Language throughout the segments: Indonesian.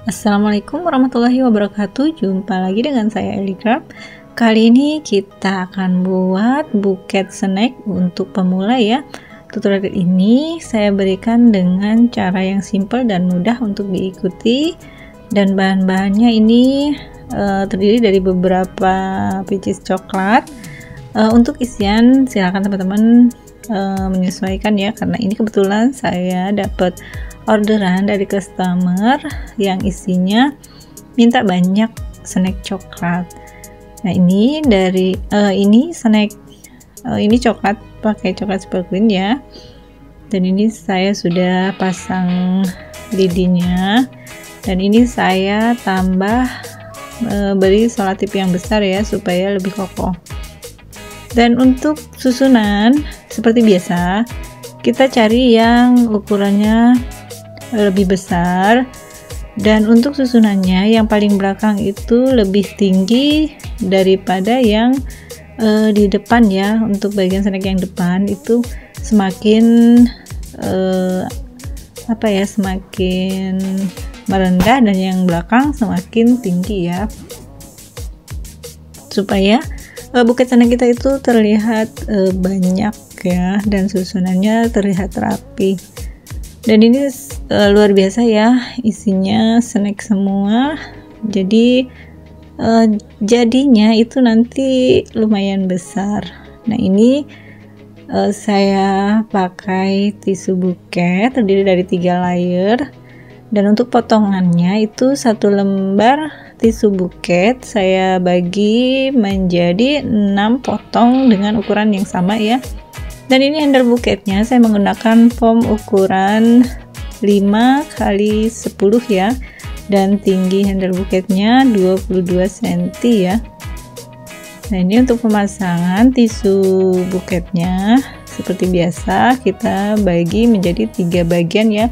Assalamualaikum warahmatullahi wabarakatuh. Jumpa lagi dengan saya Eli Craft. Kali ini kita akan buat buket snack untuk pemula ya. Tutorial ini saya berikan dengan cara yang simple dan mudah untuk diikuti. Dan bahan-bahannya ini terdiri dari beberapa pieces coklat. Untuk isian silakan teman-teman menyesuaikan ya, karena ini kebetulan saya dapat orderan dari customer yang isinya minta banyak snack coklat. Nah ini dari ini snack ini coklat pakai coklat Spelqueen ya, dan ini saya sudah pasang lidinya, dan ini saya tambah beri selotip yang besar ya supaya lebih kokoh. Dan untuk susunan seperti biasa kita cari yang ukurannya lebih besar, dan untuk susunannya yang paling belakang itu lebih tinggi daripada yang di depan ya. Untuk bagian snack yang depan itu semakin semakin merendah, dan yang belakang semakin tinggi ya, supaya buket snack kita itu terlihat banyak ya, dan susunannya terlihat rapi. Dan ini luar biasa ya, isinya snack semua, jadi jadinya itu nanti lumayan besar. Nah ini saya pakai tisu buket terdiri dari 3 layer, dan untuk potongannya itu 1 lembar tisu buket saya bagi menjadi 6 potong dengan ukuran yang sama ya. Dan ini handle buketnya saya menggunakan foam ukuran 5 x 10 ya, dan tinggi handle buketnya 22 cm ya. Nah ini untuk pemasangan tisu buketnya seperti biasa kita bagi menjadi 3 bagian ya.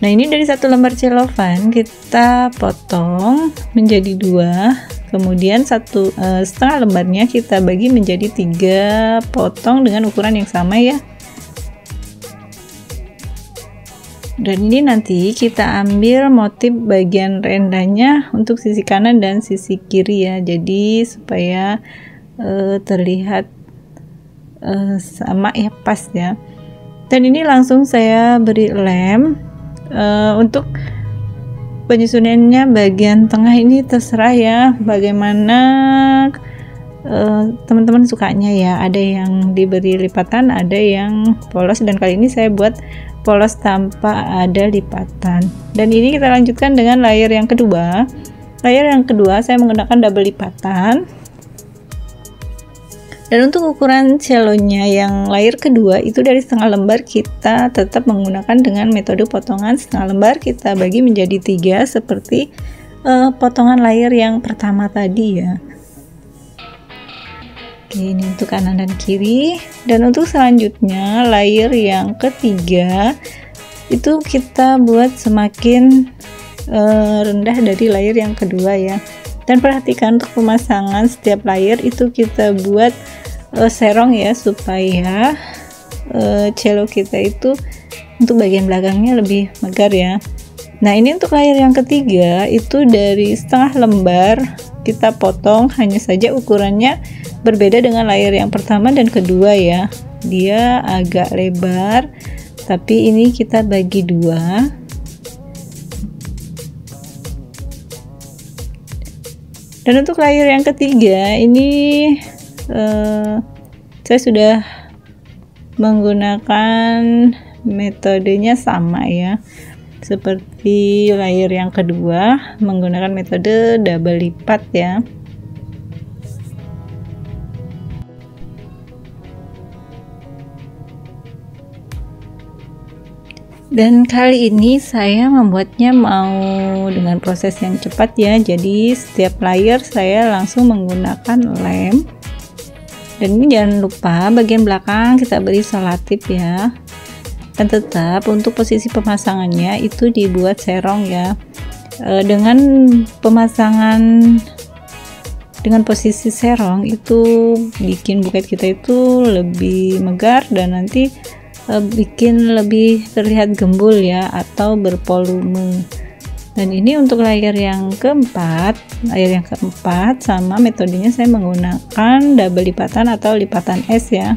Nah ini dari 1 lembar celofan kita potong menjadi 2, kemudian setengah lembarnya kita bagi menjadi 3 potong dengan ukuran yang sama ya. Dan ini nanti kita ambil motif bagian rendahnya untuk sisi kanan dan sisi kiri ya, jadi supaya terlihat sama ya, pas ya. Dan ini langsung saya beri lem. Untuk penyusunannya bagian tengah ini terserah ya, bagaimana teman-teman sukanya ya. Ada yang diberi lipatan, ada yang polos, dan kali ini saya buat polos tanpa ada lipatan. Dan ini kita lanjutkan dengan layer yang kedua. Layer yang kedua saya menggunakan double lipatan. Dan untuk ukuran celonya yang layer kedua itu dari setengah lembar, kita tetap menggunakan dengan metode potongan setengah lembar, kita bagi menjadi 3 seperti potongan layer yang pertama tadi ya. Oke, ini untuk kanan dan kiri. Dan untuk selanjutnya layer yang ketiga itu kita buat semakin rendah dari layer yang kedua ya. Dan perhatikan untuk pemasangan setiap layer itu kita buat serong ya, supaya cello kita itu untuk bagian belakangnya lebih megar ya. Nah ini untuk layer yang ketiga itu dari setengah lembar kita potong, hanya saja ukurannya berbeda dengan layer yang pertama dan kedua ya. Dia agak lebar, tapi ini kita bagi 2. Dan untuk layer yang ketiga ini saya sudah menggunakan metodenya sama ya, seperti layer yang kedua menggunakan metode double lipat ya. Dan kali ini saya membuatnya mau dengan proses yang cepat ya, jadi setiap layer saya langsung menggunakan lem. Dan ini jangan lupa bagian belakang kita beri selotip ya, dan tetap untuk posisi pemasangannya itu dibuat serong ya. Dengan pemasangan dengan posisi serong itu bikin buket kita itu lebih megar, dan nanti bikin lebih terlihat gembul ya, atau bervolume. Dan ini untuk layer yang keempat, sama metodenya saya menggunakan double lipatan atau lipatan S ya.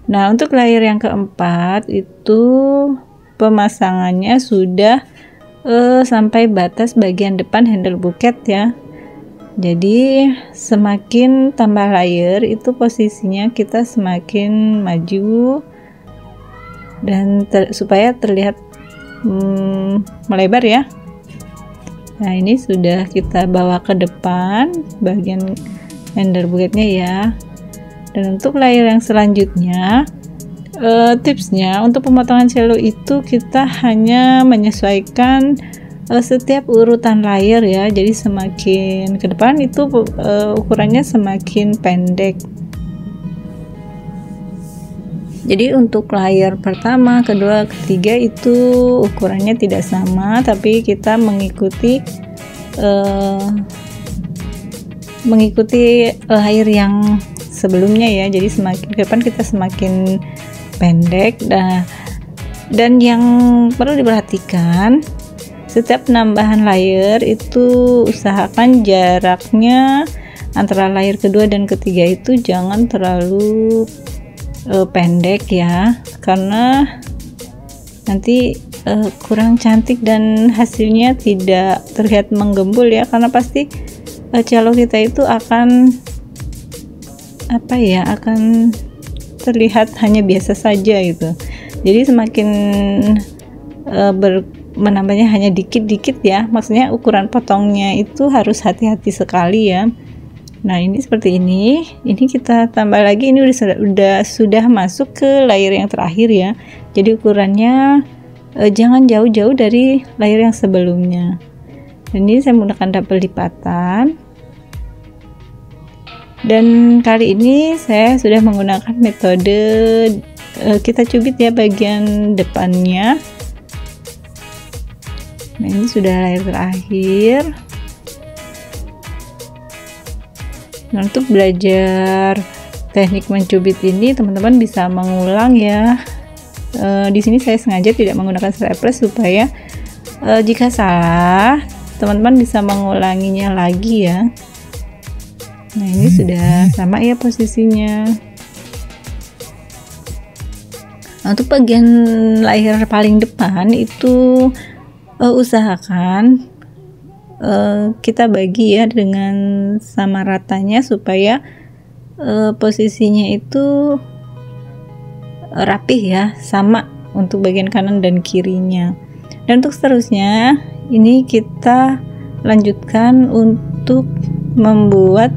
Nah, untuk layer yang keempat itu pemasangannya sudah sampai batas bagian depan handle buket ya. Jadi semakin tambah layer itu posisinya kita semakin maju dan supaya terlihat melebar ya. Nah, ini sudah kita bawa ke depan bagian handle buketnya ya. Dan untuk layer yang selanjutnya, tipsnya untuk pemotongan cello itu kita hanya menyesuaikan setiap urutan layer ya. Jadi semakin ke depan itu ukurannya semakin pendek. Jadi untuk layer pertama, kedua, ketiga itu ukurannya tidak sama, tapi kita mengikuti layer yang sebelumnya ya. Jadi semakin ke depan kita semakin pendek. Dan yang perlu diperhatikan, setiap penambahan layer itu usahakan jaraknya antara layer kedua dan ketiga itu jangan terlalu pendek ya, karena nanti kurang cantik dan hasilnya tidak terlihat menggembul ya, karena pasti cello kita itu akan akan terlihat hanya biasa saja gitu. Jadi semakin menambahnya hanya dikit-dikit ya, maksudnya ukuran potongnya itu harus hati-hati sekali ya. Nah, ini seperti ini kita tambah lagi, ini sudah masuk ke layer yang terakhir ya. Jadi ukurannya jangan jauh-jauh dari layer yang sebelumnya. Ini saya menggunakan double lipatan, dan kali ini saya sudah menggunakan metode kita cubit ya bagian depannya. Nah, ini sudah layer terakhir. Nah, untuk belajar teknik mencubit ini teman-teman bisa mengulang ya. Di sini saya sengaja tidak menggunakan staples supaya jika salah teman-teman bisa mengulanginya lagi ya. Nah, ini sudah sama ya posisinya. Nah, untuk bagian layer paling depan itu usahakan kita bagi ya dengan sama ratanya supaya posisinya itu rapih ya, sama untuk bagian kanan dan kirinya. Dan untuk seterusnya ini kita lanjutkan untuk membuat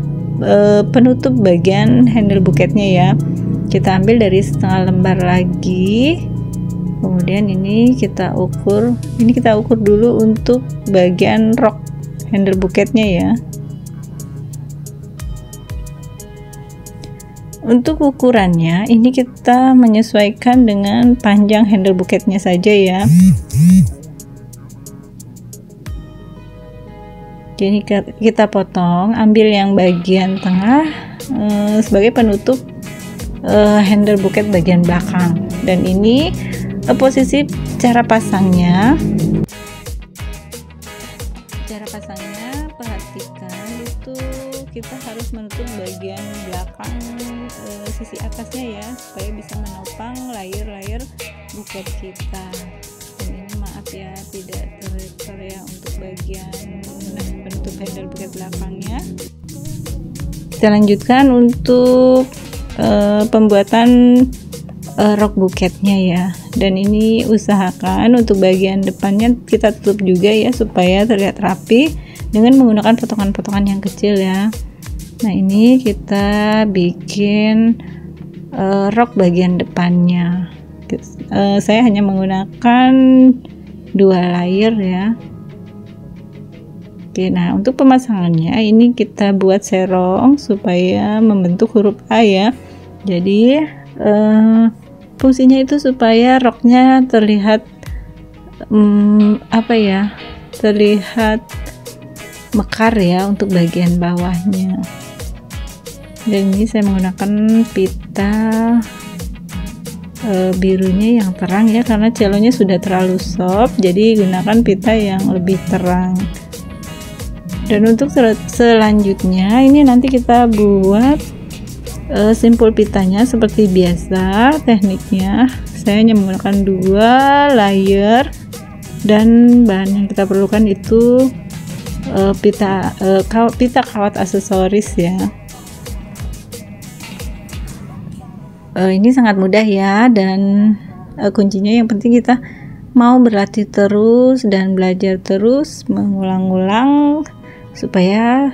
penutup bagian handle buketnya ya. Kita ambil dari setengah lembar lagi, kemudian ini kita ukur dulu untuk bagian rok handle buketnya ya. Untuk ukurannya ini kita menyesuaikan dengan panjang handle buketnya saja ya. Jadi kita potong, ambil yang bagian tengah sebagai penutup handle buket bagian belakang. Dan ini posisi cara pasangnya perhatikan itu kita harus menutup bagian belakang sisi atasnya ya, supaya bisa menopang layer buket kita. Dan ini maaf ya tidak terlihat untuk bagian penutup handle buket belakangnya. Kita lanjutkan untuk pembuatan rok buketnya ya. Dan ini usahakan untuk bagian depannya kita tutup juga ya, supaya terlihat rapi dengan menggunakan potongan-potongan yang kecil ya. Nah, ini kita bikin rok bagian depannya. Saya hanya menggunakan 2 layer ya. Oke, nah untuk pemasangannya ini kita buat serong supaya membentuk huruf A ya. Jadi fungsinya itu supaya roknya terlihat terlihat mekar ya untuk bagian bawahnya. Dan ini saya menggunakan pita birunya yang terang ya, karena celonya sudah terlalu soft, jadi gunakan pita yang lebih terang. Dan untuk selanjutnya ini nanti kita buat simpul pitanya seperti biasa. Tekniknya saya hanya menggunakan 2 layer, dan bahan yang kita perlukan itu pita kawat aksesoris ya. Ini sangat mudah ya, dan kuncinya yang penting kita mau berlatih terus dan belajar terus, mengulang-ulang supaya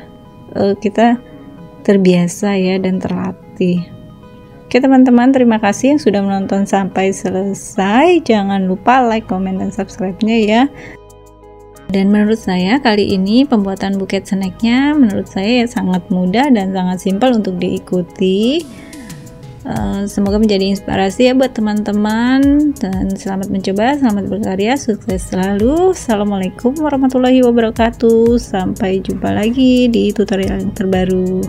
kita terbiasa ya dan terlatih. Oke teman-teman, terima kasih yang sudah menonton sampai selesai. Jangan lupa like, komen, dan subscribe-nya ya. Dan menurut saya kali ini pembuatan buket snacknya menurut saya ya sangat mudah dan sangat simpel untuk diikuti. Semoga menjadi inspirasi ya buat teman-teman, dan selamat mencoba, selamat berkarya, sukses selalu. Assalamualaikum warahmatullahi wabarakatuh. Sampai jumpa lagi di tutorial yang terbaru.